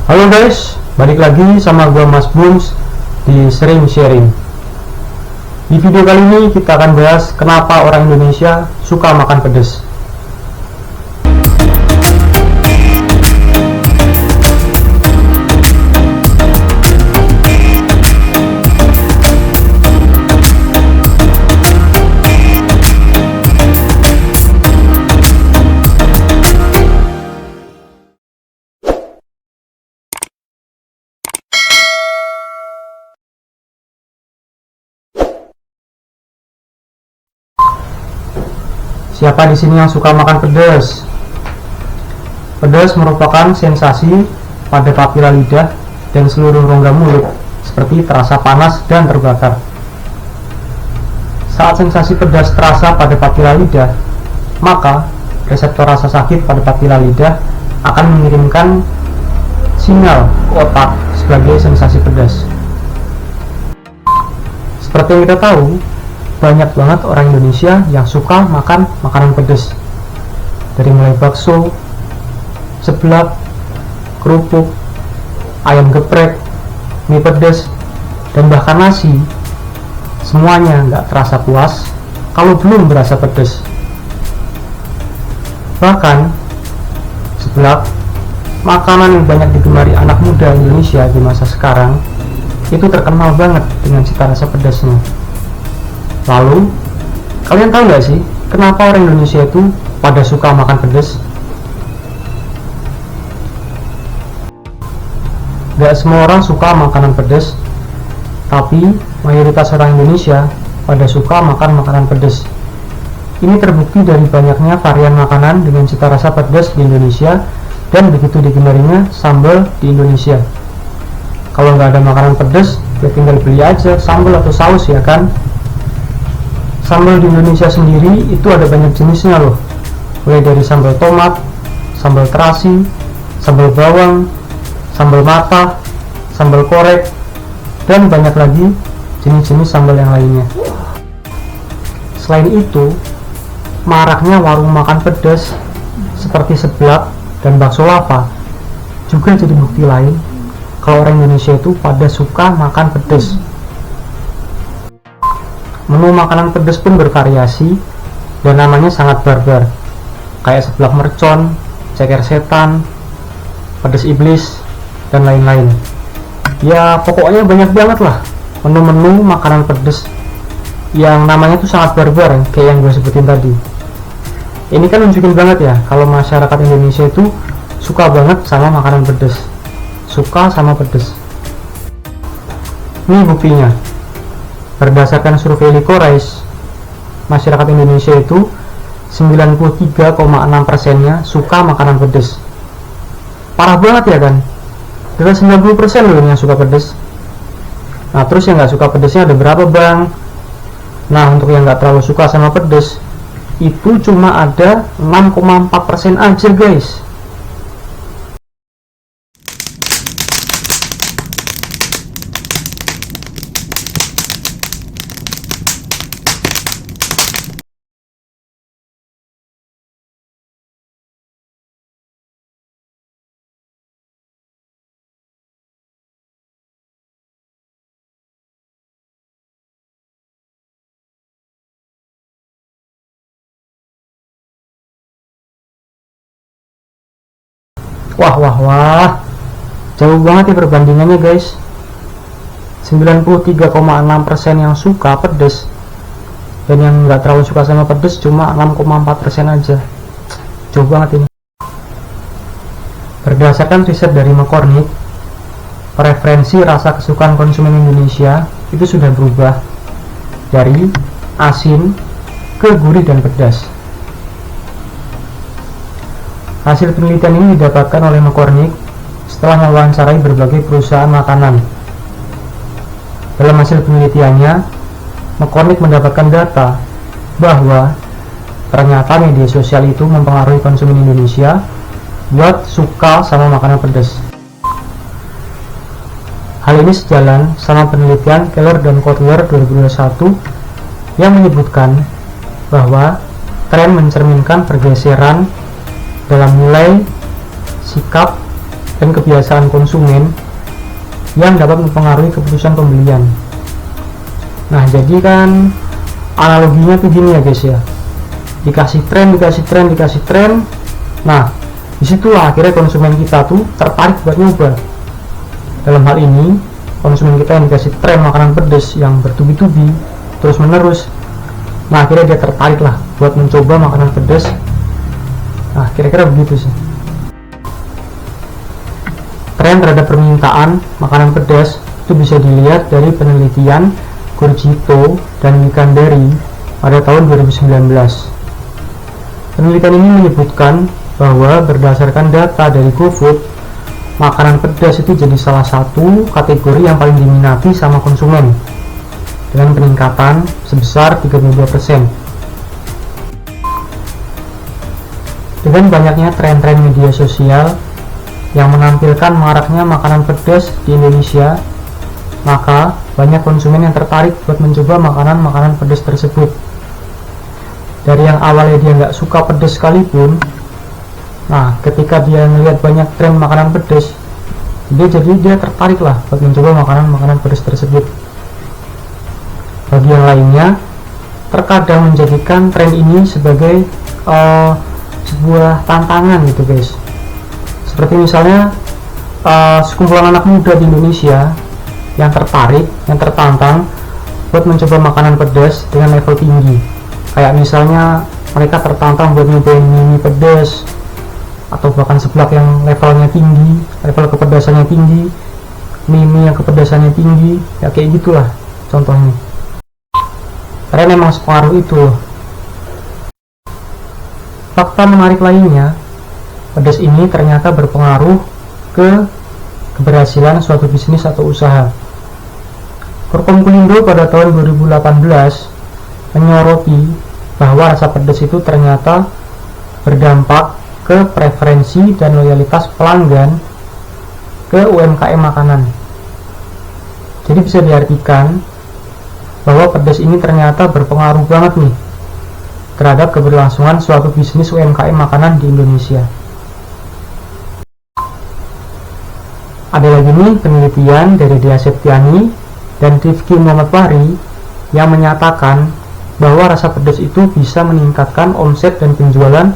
Halo guys, balik lagi sama gua Mas Bums di Sering Sharing. Di video kali ini kita akan bahas kenapa orang Indonesia suka makan pedas. Siapa di sini yang suka makan pedas? Pedas merupakan sensasi pada papila lidah dan seluruh rongga mulut, seperti terasa panas dan terbakar. Saat sensasi pedas terasa pada papila lidah, maka reseptor rasa sakit pada papila lidah akan mengirimkan sinyal ke otak sebagai sensasi pedas. Seperti yang kita tahu, banyak banget orang Indonesia yang suka makan makanan pedas, dari mulai bakso, seblak, kerupuk, ayam geprek, mie pedas, dan bahkan nasi. Semuanya nggak terasa puas kalau belum berasa pedas. Bahkan seblak, makanan yang banyak digemari anak muda Indonesia di masa sekarang, itu terkenal banget dengan cita rasa pedasnya. Lalu, kalian tahu nggak sih kenapa orang Indonesia itu pada suka makan pedas? Gak semua orang suka makanan pedas, tapi mayoritas orang Indonesia pada suka makan makanan pedas. Ini terbukti dari banyaknya varian makanan dengan cita rasa pedas di Indonesia dan begitu digemarinya sambal di Indonesia. Kalau nggak ada makanan pedas, ya tinggal beli aja sambal atau saus, ya kan? Sambal di Indonesia sendiri itu ada banyak jenisnya loh, mulai dari sambal tomat, sambal terasi, sambal bawang, sambal matah, sambal korek, dan banyak lagi jenis-jenis sambal yang lainnya. Selain itu, maraknya warung makan pedas seperti seblak dan bakso lava juga jadi bukti lain kalau orang Indonesia itu pada suka makan pedas. Menu makanan pedas pun bervariasi dan namanya sangat barbar, kayak seblak mercon, ceker setan, pedas iblis, dan lain-lain. Ya pokoknya banyak banget lah menu-menu makanan pedas yang namanya tuh sangat barbar, kayak yang gue sebutin tadi. Ini kan nunjukin banget ya kalau masyarakat Indonesia itu suka banget sama makanan pedas, suka sama pedas. Ini buktinya. Berdasarkan survei Licorais, masyarakat Indonesia itu 93,6%-nya suka makanan pedas. Parah banget ya kan? Dari 90% loh yang suka pedas. Nah terus yang nggak suka pedasnya ada berapa bang? Nah untuk yang nggak terlalu suka sama pedas, itu cuma ada 6,4% aja guys. Wah, jauh banget ya perbandingannya guys. 93,6% yang suka pedas dan yang nggak terlalu suka sama pedas cuma 6,4% aja. Jauh banget ini. Berdasarkan riset dari McCormick, preferensi rasa kesukaan konsumen Indonesia itu sudah berubah dari asin ke gurih dan pedas. Hasil penelitian ini didapatkan oleh McCormick setelah mewawancarai berbagai perusahaan makanan. Dalam hasil penelitiannya, McCormick mendapatkan data bahwa ternyata media sosial itu mempengaruhi konsumen Indonesia buat suka sama makanan pedas. Hal ini sejalan sama penelitian Keller dan Kotler 2021 yang menyebutkan bahwa tren mencerminkan pergeseran dalam nilai, sikap, dan kebiasaan konsumen yang dapat mempengaruhi keputusan pembelian. Nah, jadi kan analoginya tuh gini ya guys ya, dikasih tren. Nah, disitulah akhirnya konsumen kita tuh tertarik buat nyoba. Dalam hal ini, konsumen kita yang dikasih tren makanan pedas yang bertubi-tubi terus menerus, nah akhirnya dia tertarik lah buat mencoba makanan pedas. Nah, kira-kira begitu sih. Tren terhadap permintaan makanan pedas itu bisa dilihat dari penelitian Gurjito dan Wikandari pada tahun 2019. Penelitian ini menyebutkan bahwa berdasarkan data dari GoFood, makanan pedas itu jadi salah satu kategori yang paling diminati sama konsumen dengan peningkatan sebesar 32%. Dengan banyaknya tren-tren media sosial yang menampilkan maraknya makanan pedas di Indonesia, maka banyak konsumen yang tertarik buat mencoba makanan-makanan pedas tersebut. Dari yang awalnya dia nggak suka pedas sekalipun, nah ketika dia melihat banyak tren makanan pedas, dia tertarik lah buat mencoba makanan-makanan pedas tersebut. Bagi yang lainnya, terkadang menjadikan tren ini sebagai sebuah tantangan gitu guys. Seperti misalnya sekumpulan anak muda di Indonesia yang tertantang buat mencoba makanan pedas dengan level tinggi. Kayak misalnya mereka tertantang buat nyobain mie pedas, atau bahkan seblak yang levelnya tinggi, level kepedasannya tinggi, mie yang kepedasannya tinggi, ya kayak gitulah contohnya. Karena memang separuh itu. Fakta menarik lainnya, pedas ini ternyata berpengaruh ke keberhasilan suatu bisnis atau usaha. Forkomkulindo pada tahun 2018 menyoroti bahwa rasa pedas itu ternyata berdampak ke preferensi dan loyalitas pelanggan ke UMKM makanan. Jadi bisa diartikan bahwa pedas ini ternyata berpengaruh banget nih terhadap keberlangsungan suatu bisnis UMKM makanan di Indonesia. Ada lagi nih penelitian dari Dea Septiani dan Rifki Muhammad Fahri yang menyatakan bahwa rasa pedas itu bisa meningkatkan omset dan penjualan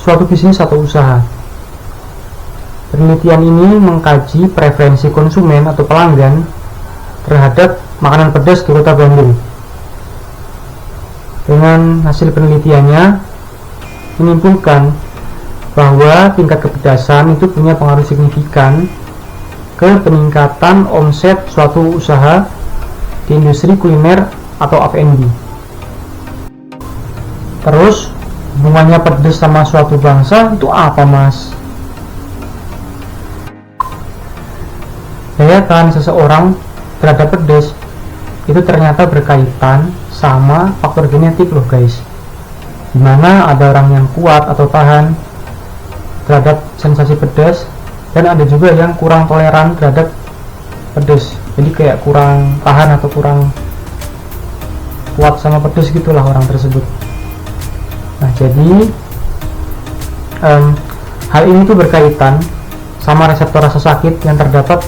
suatu bisnis atau usaha. Penelitian ini mengkaji preferensi konsumen atau pelanggan terhadap makanan pedas di Kota Bandung. Dengan hasil penelitiannya menyimpulkan bahwa tingkat kepedasan itu punya pengaruh signifikan ke peningkatan omset suatu usaha di industri kuliner atau F&B. Terus hubungannya pedas sama suatu bangsa itu apa, Mas? Daya tahan seseorang terhadap pedas itu ternyata berkaitan sama faktor genetik loh guys, dimana ada orang yang kuat atau tahan terhadap sensasi pedas, dan ada juga yang kurang toleran terhadap pedas, jadi kayak kurang tahan atau kurang kuat sama pedas gitulah orang tersebut. Nah, jadi hal ini tuh berkaitan sama reseptor rasa sakit yang terdapat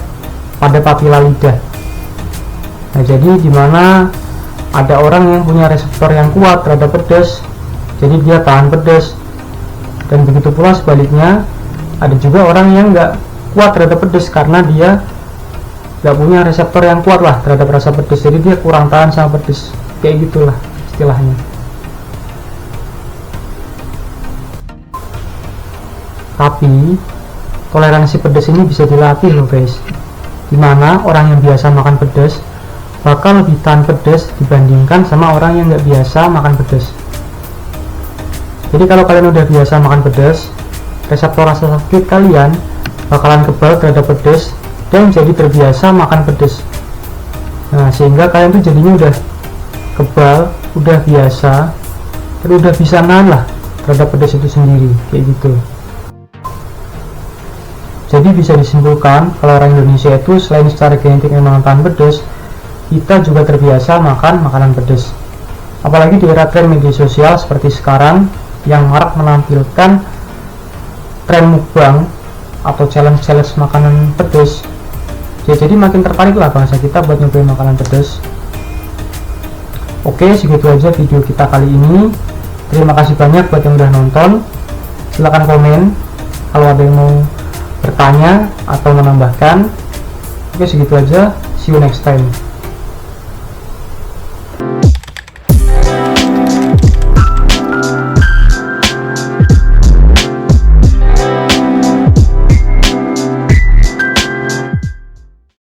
pada papila lidah. Nah, jadi dimana ada orang yang punya reseptor yang kuat terhadap pedas, jadi dia tahan pedas, dan begitu pula sebaliknya ada juga orang yang nggak kuat terhadap pedas karena dia nggak punya reseptor yang kuat lah terhadap rasa pedas, jadi dia kurang tahan sama pedas, kayak gitulah istilahnya. Tapi toleransi pedas ini bisa dilatih loh guys, dimana orang yang biasa makan pedas bakal lebih tahan pedas dibandingkan sama orang yang nggak biasa makan pedas. Jadi kalau kalian udah biasa makan pedas, reseptor rasa sakit kalian bakalan kebal terhadap pedas dan jadi terbiasa makan pedas. Nah, sehingga kalian tuh jadinya udah kebal, udah biasa, dan udah bisa nahan lah terhadap pedas itu sendiri, kayak gitu. Jadi bisa disimpulkan kalau orang Indonesia itu selain secara genetik memang tahan pedas, kita juga terbiasa makan makanan pedas. Apalagi di era tren media sosial seperti sekarang yang marak menampilkan tren mukbang atau challenge makanan pedas ya, jadi makin tertarik lah bangsa kita buat nyobain makanan pedas. Oke, segitu aja video kita kali ini. Terima kasih banyak buat yang udah nonton. Silahkan komen kalau ada yang mau bertanya atau menambahkan. Oke, segitu aja. See you next time.